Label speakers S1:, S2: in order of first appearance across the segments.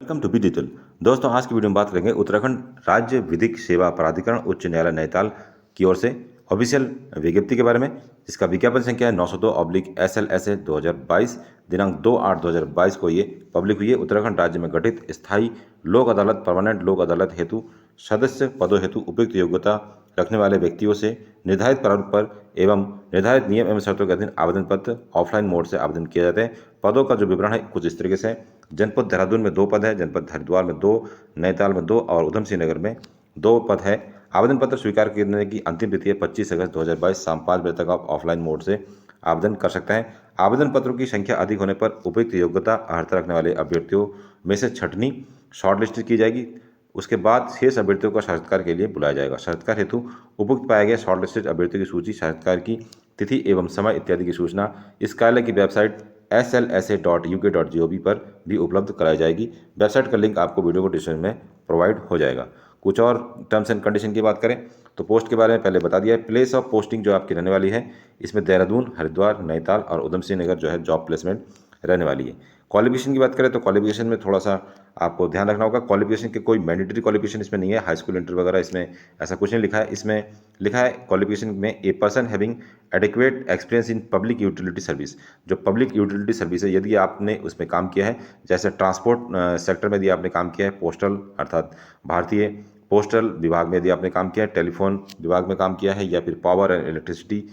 S1: Welcome to be digital. दोस्तों, आज की वीडियो में बात करेंगे उत्तराखंड राज्य विधिक सेवा प्राधिकरण उच्च न्यायालय नैनीताल की ओर से ऑफिशियल विज्ञप्ति के बारे में, जिसका विज्ञापन संख्या है 902/SLSA 2022, दिनांक 2/8/2022 को ये पब्लिक हुई है। उत्तराखंड राज्य में गठित स्थायी लोक अदालत परमानेंट लोक अदालत हेतु सदस्य पदों हेतु उपयुक्त योग्यता रखने वाले व्यक्तियों से निर्धारित प्रारूप पर एवं निर्धारित नियम एवं शर्तों के अधीन आवेदन पत्र ऑफलाइन मोड से आवेदन किए जाते हैं। पदों का जो विवरण है कुछ इस तरीके से है। जनपद देहरादून में 2 पद है, जनपद हरिद्वार में 2, नैनीताल में 2 और उधम सिंह नगर में 2 पद है। आवेदन पत्र स्वीकार करने की अंतिम तिथि है 25 अगस्त 2022 शाम 5 बजे तक आप ऑफलाइन मोड से आवेदन कर सकते हैं। आवेदन पत्रों की संख्या अधिक होने पर उपयुक्त योग्यता अर्हता रखने वाले अभ्यर्थियों में से छंटनी शॉर्टलिस्ट की जाएगी। उसके बाद शेष अभ्यर्थियों को साक्षात्कार के लिए बुलाया जाएगा। साक्षात्कार हेतु उपयुक्त पाए गए शॉर्टलिस्टेड अभ्यर्थियों की सूची, साक्षात्कार की तिथि एवं समय इत्यादि की सूचना इस कार्यालय की वेबसाइट slsa.uk.gov पर भी उपलब्ध कराई जाएगी। वेबसाइट का लिंक आपको वीडियो को डिस्क्रिप्शन में प्रोवाइड हो जाएगा। कुछ और टर्म्स एंड कंडीशन की बात करें तो पोस्ट के बारे में पहले बता दिया है। प्लेस ऑफ पोस्टिंग जो आपकी रहने वाली है, इसमें देहरादून, हरिद्वार, नैनीताल और उधम सिंह नगर जो है जॉब प्लेसमेंट रहने वाली है। क्वालिफिकेशन की बात करें तो क्वालिफिकेशन में थोड़ा सा आपको ध्यान रखना होगा। क्वालिफिकेशन के कोई मैंडेटरी क्वालिफिकेशन इसमें नहीं है, हाई स्कूल इंटर वगैरह इसमें ऐसा कुछ नहीं लिखा है। इसमें लिखा है क्वालिफिकेशन में a person having adequate experience in public utility service. जो पब्लिक यूटिलिटी सर्विस है, यदि आपने उसमें काम किया है, जैसे ट्रांसपोर्ट सेक्टर में यदि आपने काम किया है, पोस्टल अर्थात भारतीय पोस्टल विभाग में यदि आपने काम किया है, टेलीफोन विभाग में काम किया है, या फिर power and electricity,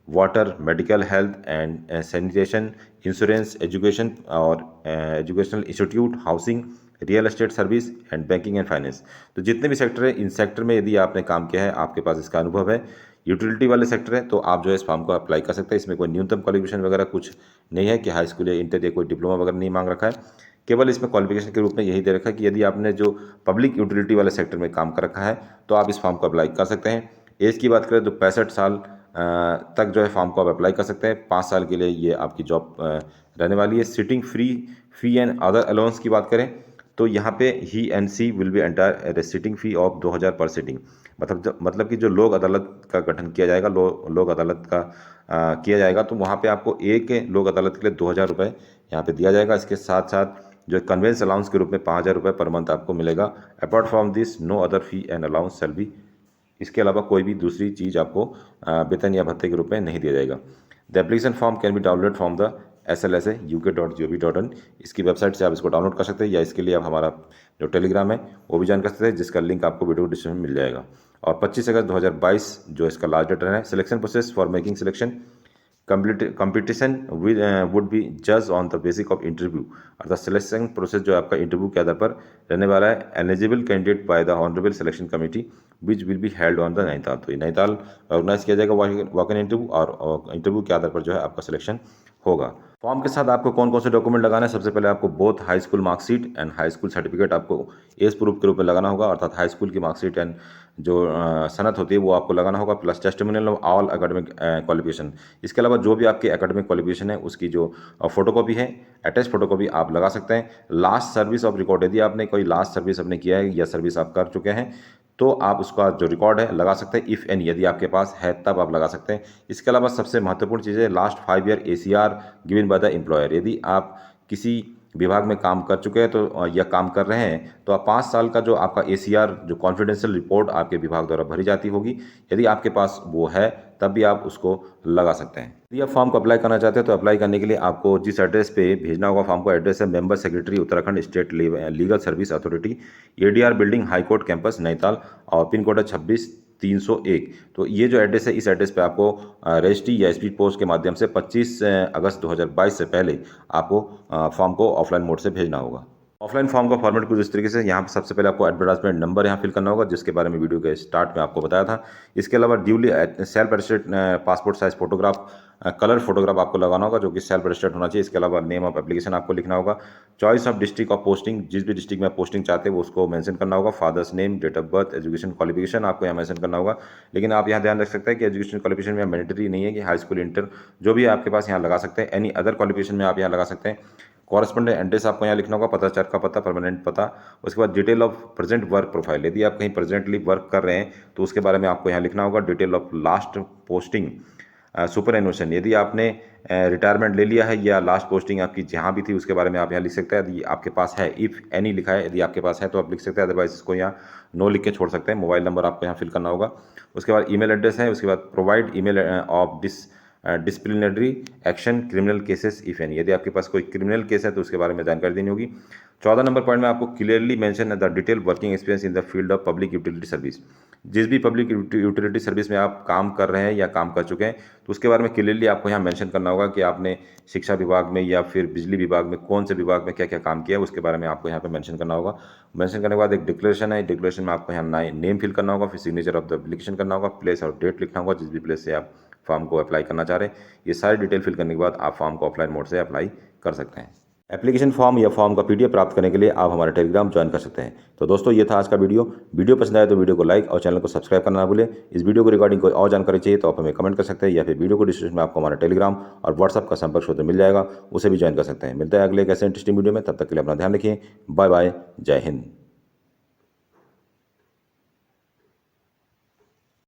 S1: water, medical, health and sanitation, insurance, education और educational institute, housing, real estate service and banking and finance. तो जितने भी सेक्टर है, इन सेक्टर में यदि आपने काम किया है, आपके पास इसका अनुभव है, यूटिलिटी वाले सेक्टर है, तो आप जो है इस फॉर्म को अप्लाई कर सकते हैं। इसमें कोई न्यूनतम क्वालिफिकेशन वगैरह कुछ नहीं है कि हाई स्कूल या इंटर या कोई डिप्लोमा वगैरह नहीं मांग रखा है। केवल इसमें क्वालिफिकेशन के रूप में यही दे रखा है कि यदि आपने जो पब्लिक यूटिलिटी वाले सेक्टर में काम कर रखा है तो आप इस फॉर्म को अप्लाई कर सकते हैं। एज की बात करें तो 65 साल तक जो है फॉर्म को आप अप्लाई कर सकते हैं। 5 साल के लिए ये आपकी जॉब रहने वाली है। Sitting free fee and other allowance की बात करें तो यहाँ पे ही and she will be entire sitting fee of 2000 per sitting. मतलब कि जो लोक अदालत का गठन किया जाएगा, लोक अदालत का किया जाएगा, तो वहाँ पे आपको एक लोक अदालत के लिए 2000 रुपये यहाँ पे दिया जाएगा। इसके साथ साथ जो कन्वेंस अलाउंस के रूप में 5000 रुपये पर मंथ आपको मिलेगा। Apart from this no other fee and allowance shall be. इसके अलावा कोई भी दूसरी चीज़ आपको वेतन या भत्ते के रूप में नहीं दिया जाएगा। The application form can be download from the slsa.uk.gov.in। इसकी वेबसाइट से आप इसको डाउनलोड कर सकते हैं, या इसके लिए आप हमारा जो टेलीग्राम है वो भी ज्वाइन कर सकते हैं, जिसका लिंक आपको वीडियो डिस्क्रिप्शन में मिल जाएगा। और 25 अगस्त 2022 जो इसका लास्ट डेट है। Selection process for making selection competition would be जज on the basic of interview. अर्थात सिलेक्शन प्रोसेस जो आपका इंटरव्यू के आधार पर रहने वाला है। Eligible candidate by the honourable selection committee which will be held on the Nainital. तो ये नैनीताल ऑर्गेनाइज किया जाएगा वॉक इन इंटरव्यू, और इंटरव्यू के आधार पर जो है आपका सिलेक्शन होगा। फॉर्म के साथ आपको कौन कौन से डॉक्यूमेंट लगाना है? सबसे पहले आपको both high school marksheet and high school certificate आपको एज प्रूफ के रूप में लगाना होगा, अर्थात हाई स्कूल की मार्कशीट एंड जो सनद होती है वो आपको लगाना होगा, plus testimonial of all academic qualification. इसके अलावा जो भी आपकी एकेडमिक क्वालिफिकेशन है उसकी जो फोटोकॉपी है, अटैच फोटोकॉपी आप लगा सकते हैं। लास्ट सर्विस ऑफ रिकॉर्ड, यदि आपने कोई लास्ट सर्विस अपने किया है या सर्विस आप कर चुके हैं तो आप उसका जो रिकॉर्ड है लगा सकते हैं। इफ़ एनी यदि आपके पास है तब आप लगा सकते हैं। इसके अलावा सबसे महत्वपूर्ण चीज़ है last 5 year ACR given by the employer. यदि आप किसी विभाग में काम कर चुके हैं तो या काम कर रहे हैं तो आप 5 साल का जो आपका ACR जो कॉन्फिडेंशियल रिपोर्ट आपके विभाग द्वारा भरी जाती होगी, यदि आपके पास वो है तब भी आप उसको लगा सकते हैं। यदि आप फॉर्म को अप्लाई करना चाहते हैं तो अप्लाई करने के लिए आपको जिस एड्रेस पे भेजना होगा फॉर्म को, एड्रेस है member secretary Uttarakhand state legal service authority, ADR building, high court campus Nainital, और पिन कोड है 26-301। तो ये जो एड्रेस है इस एड्रेस पे आपको रजिस्ट्री या स्पीड पोस्ट के माध्यम से 25 अगस्त 2022 से पहले आपको फॉर्म को ऑफलाइन मोड से भेजना होगा। ऑफलाइन फॉर्म का फॉर्मेट कुछ इस तरीके से, यहाँ पर सबसे पहले आपको एडवर्टाइजमेंट नंबर यहाँ फिल करना होगा, जिसके बारे में वीडियो के स्टार्ट में आपको बताया था। इसके अलावा duly self attested passport size photograph, colour photograph आपको लगाना होगा जो कि सेल्फ अटेस्टेड होना चाहिए। इसके अलावा नेम ऑफ एप्लीकेशन आपको लिखना होगा। Choice of district of posting, जिस भी डिस्ट्रिक्ट में पोस्टिंग चाहते हैं वो उसको मेंशन करना होगा। Father's name, date of birth, education qualification आपको यहाँ मेंशन करना होगा। लेकिन आप यहाँ ध्यान रख सकते हैं कि एजुकेशन क्वालिफिकेशन में मैंडेटरी नहीं है कि हाई स्कूल इंटर जो भी आपके पास यहाँ लगा सकते हैं। एनी अदर क्वालिफिकेशन में आप यहाँ लगा सकते हैं। कॉरेस्पॉन्डेंट एड्रेस आपको यहाँ लिखना होगा, पत्राचार का पता, परमानेंट पता। उसके बाद detail of present work profile, यदि आप कहीं प्रेजेंटली वर्क कर रहे हैं तो उसके बारे में आपको यहाँ लिखना होगा। Detail of last posting superannuation, यदि आपने रिटायरमेंट ले लिया है या लास्ट पोस्टिंग आपकी जहाँ भी थी उसके बारे में आप यहाँ लिख सकते हैं। यदि आपके पास है, इफ़ एनी लिखा है, यदि आपके पास है तो आप लिख सकते हैं, अदरवाइज इसको यहाँ नो लिख के छोड़ सकते हैं। मोबाइल नंबर आपको यहाँ फिल करना होगा। उसके बाद ईमेल एड्रेस है, उसके बाद provide email of disciplinary action criminal cases if any, यदि आपके पास कोई क्रिमिनल केस है तो उसके बारे में जानकारी देनी होगी। 14 नंबर पॉइंट में आपको clearly mention the detail working experience in the field of public utility service, जिस भी पब्लिक यूटिलिटी सर्विस में आप काम कर रहे हैं या काम कर चुके हैं तो उसके बारे में क्लियरली आपको यहाँ मेंशन करना होगा कि आपने शिक्षा विभाग में या फिर बिजली विभाग में कौन से विभाग में क्या क्या काम किया है, उसके बारे में आपको यहाँ पे मेंशन करना होगा। मेंशन करने के बाद एक डिक्लेरेशन है, डिक्लेरेशन में आपको यहाँ नेम फिल करना होगा, फिर सिग्नेचर ऑफ द एप्लीकेशन करना होगा, प्लेस और डेट लिखना होगा जिस भी प्लेस से आप फॉर्म को अप्लाई करना चाह रहे हैं। ये सारी डिटेल फिल करने के बाद आप फॉर्म को ऑफलाइन मोड से अप्लाई कर सकते हैं। एप्लीकेशन फॉर्म या फॉर्म का पीडीएफ प्राप्त करने के लिए आप हमारे टेलीग्राम ज्वाइन कर सकते हैं। तो दोस्तों ये था आज का वीडियो पसंद आए तो वीडियो को लाइक और चैनल को सब्सक्राइब करना ना भूलें। इस वीडियो को रिगार्डिंग कोई और जानकारी चाहिए तो आप हमें कमेंट कर सकते हैं या फिर वीडियो को डिस्क्रिप्शन में आपको हमारा टेलीग्राम और व्हाट्सअप का संपर्क सूत्र मिल जाएगा, उसे भी ज्वाइन कर सकते हैं। मिलता है अगले एक ऐसे इंटरेस्टिंग वीडियो में, तब तक के लिए अपना ध्यान रखिए। बाय बाय, जय हिंद।